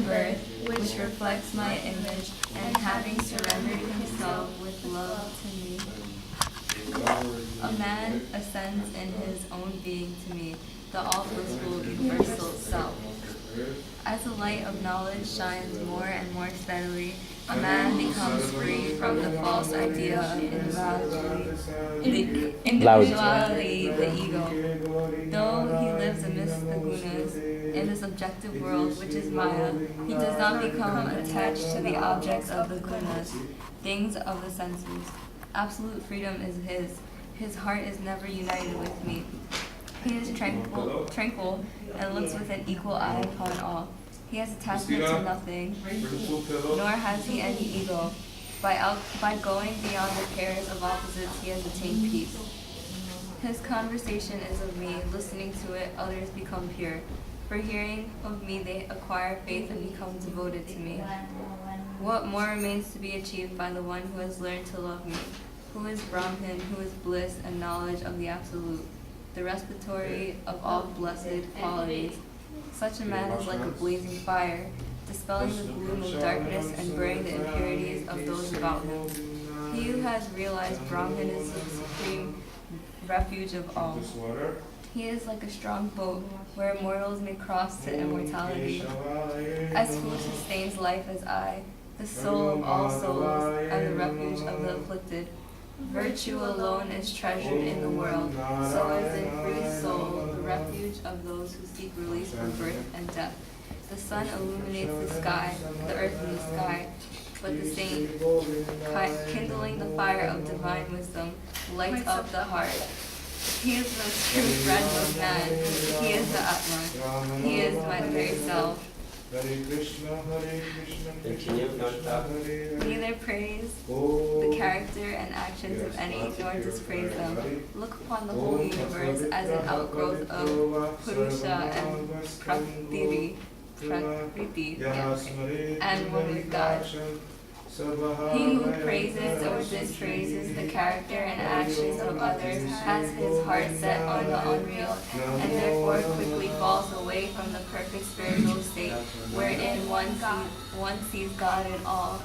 birth, which reflects my image, and having surrendered himself with love to me. A man ascends in his own being to me, the all-blissful universal self. As the light of knowledge shines more and more steadily, a man becomes free from the false idea of individuality, the ego. Though he lives amidst the gunas, in the subjective world, which is Maya, he does not become attached to the objects of the gunas, things of the senses. Absolute freedom is his. His heart is never united with me. He is tranquil and looks with an equal eye upon all. He has attachment to nothing, nor has he any ego. By going beyond the pairs of opposites, he has attained peace. His conversation is of me. Listening to it, others become pure. For hearing of me, they acquire faith and become devoted to me. What more remains to be achieved by the one who has learned to love me, who is Brahman, who is bliss and knowledge of the Absolute, the respiratory of all blessed qualities. Such a man is like a blazing fire, dispelling the gloom of darkness and burning the impurities of those about him. He who has realized Brahman is the supreme refuge of all. He is like a strong boat where mortals may cross to immortality. As who sustains life as I, the soul of all souls, and the refuge of the afflicted. Virtue alone is treasured in the world, so is in free soul the refuge of those who seek release from birth and death. The sun illuminates the sky, the earth and the sky, but the saint, kindling the fire of divine wisdom, lights up the heart. He is the true friend of man. He is the Atma. He is my very self. Neither praise the character and actions of any, nor dispraise them. Look upon the whole universe as an outgrowth of Purusha and Prakriti, and one with God. He who praises or dispraises the character and actions of others has his heart set on the unreal, and therefore quickly falls away from the perfect spiritual state, wherein one sees God in all.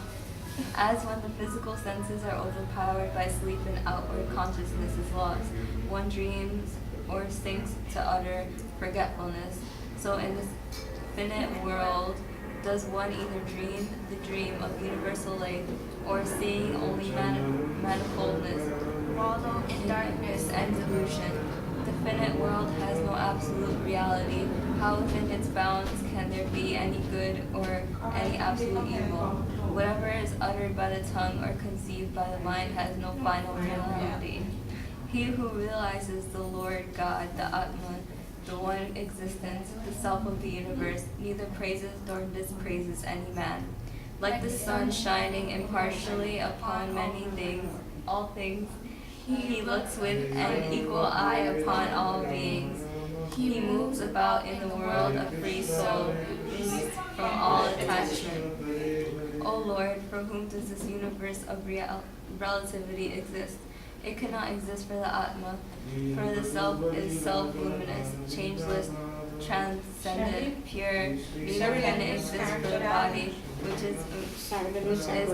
As when the physical senses are overpowered by sleep and outward consciousness is lost, one dreams or sinks to utter forgetfulness, so in this finite world does one either dream the dream of universal life, or seeing only manifoldness, wallow in darkness and delusion. The finite world has no absolute reality. How within its bounds can there be any good or any absolute evil? Whatever is uttered by the tongue or conceived by the mind has no final reality. He who realizes the Lord God, the Atman, the one existence, the self of the universe, neither praises nor dispraises any man. Like the sun shining impartially upon many things, all things, he looks with an equal eye upon all beings. He moves about in the world a free soul, released from all attachment. O Lord, for whom does this universe of relativity exist? It cannot exist for the Atma, for the Self is self-luminous, changeless, transcendent, pure. Neither can it exist for the body, which is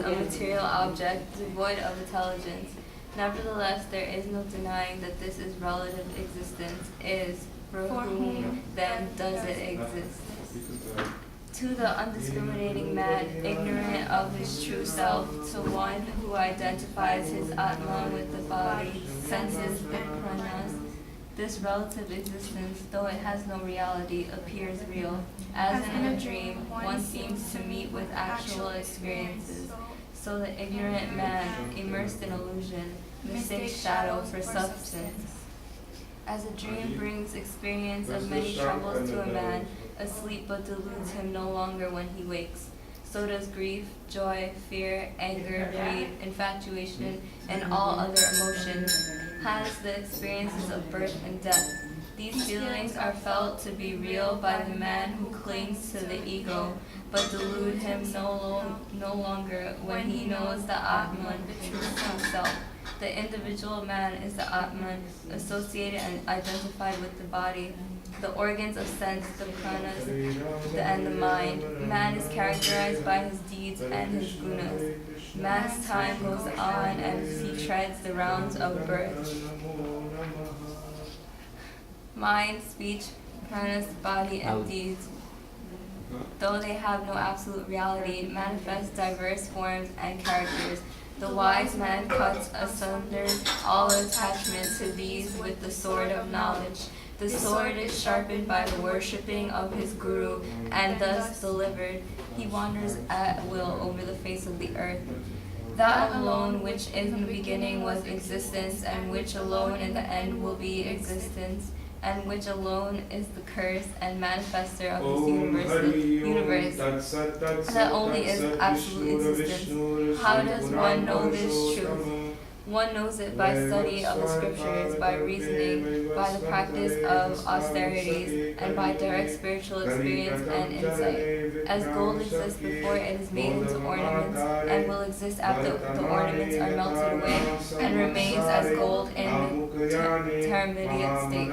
a material object, devoid of intelligence. Nevertheless, there is no denying that this is relative existence is, for whom then does it exist? To the undiscriminating man, ignorant of his true self, to one who identifies his Atma with the body, senses, and pranas, this relative existence, though it has no reality, appears real. As in a dream, one seems to meet with actual experiences. So the ignorant man, immersed in illusion, mistakes shadow for substance. As a dream brings experience of many troubles to a man, asleep but deludes him no longer when he wakes, so does grief, joy, fear, anger, greed, infatuation, and all other emotions, has the experiences of birth and death. These feelings are felt to be real by the man who clings to the ego, but delude him no longer when he knows the Atman, the true self. The individual man is the Atman, associated and identified with the body. the organs of sense, the pranas, and the mind. Man is characterized by his deeds and his gunas. Man's time goes on as he treads the rounds of birth. Mind, speech, pranas, body, and deeds, though they have no absolute reality, manifest diverse forms and characters. The wise man cuts asunder all attachment to these with the sword of knowledge. The sword is sharpened by the worshipping of his guru, and thus delivered, he wanders at will over the face of the earth. That alone which in the beginning was existence, and which alone in the end will be existence, and which alone is the curse and manifester of this universe, that only is absolute existence. How does one know this truth? One knows it by study of the scriptures, by reasoning, by the practice of austerities, and by direct spiritual experience and insight. As gold exists before it is made into ornaments, and will exist after the ornaments are melted away, and remains as gold in the intermediate state.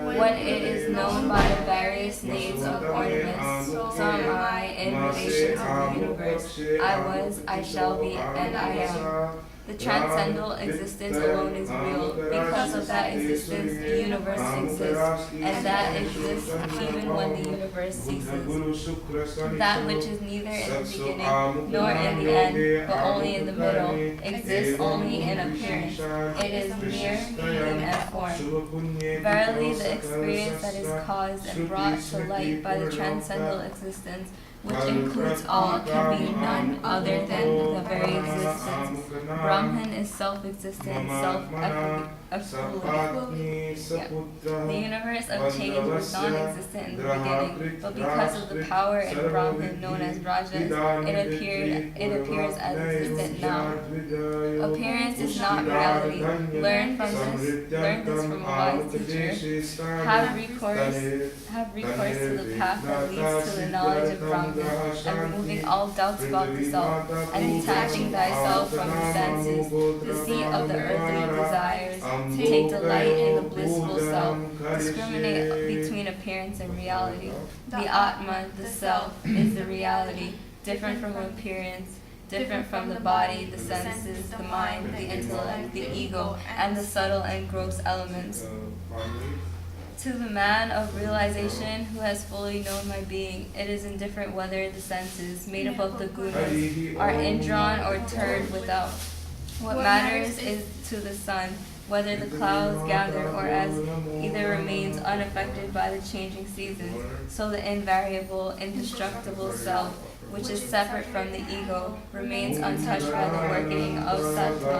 When it is known by the various names of ornaments, so am I in relation to the universe. I was, I shall be, and I am. The transcendental existence alone is real. Because of that existence, the universe exists, and that exists even when the universe ceases. That which is neither in the beginning nor in the end, but only in the middle, exists only in appearance. It is mere medium and form. Verily, the experience that is caused and brought to light by the transcendental existence, which includes all, can be none other than the very existence. Brahman is self-existent, self-equivalent. The universe of change was non-existent in the beginning, but because of the power in Brahman known as Rajas, it appears as existent now. Appearance is not reality. Learn this from a wise teacher. Have recourse to the path that leads to the knowledge of Brahman, and removing all doubts about the self, and detaching thyself from the senses, the seat of the earthly desires. Take delight in the blissful self. Discriminate between appearance and reality. The Atma, the self, is the reality, different from appearance, different from the body, the senses, the mind, the intellect, the ego, and the subtle and gross elements. To the man of realization who has fully known my being, it is indifferent whether the senses, made up of the gunas, are indrawn or turned without. What matters is to the sun, whether the clouds gather or as either remains unaffected by the changing seasons, so the invariable, indestructible self, which is separate from the ego, remains untouched by the working of sattva.